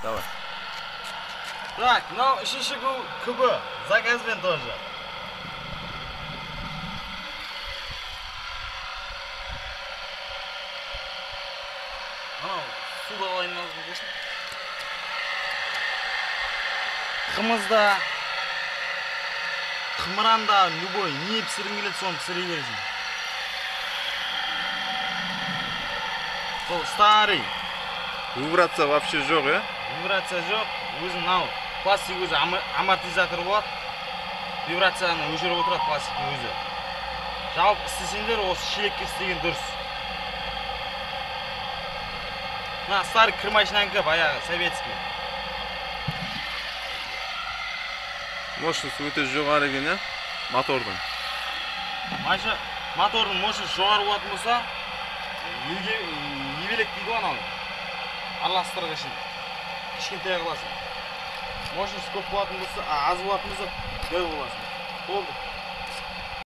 Давай. Так, мынау үшінші күбі. Заказбен тоже. Анау суда айналып кетесің. Қымызда, қымыранда любой не пісіргің келеді, соны пісіре бересің. Сол старый. Вибрация вообще жоқ, е? Вибрация жоқ. Өзі мынау пластик өзі амортизатор болады. Вибрацияны өшіріп отырады пластиктың өзі. Жалпы істесеңдер осы шелекке істеген дұрыс. Мына старый кір машинанікі баяғы советский. Мощность өте жоғары екен, е? Мотордың. Мотордың мощность жоғары болатын болса, ебелек дейді анау. Араластырғы үшін. Кішкентай қыласың. Мощность көп болатын болса, аз болатын болса, дөй боласың. Болды.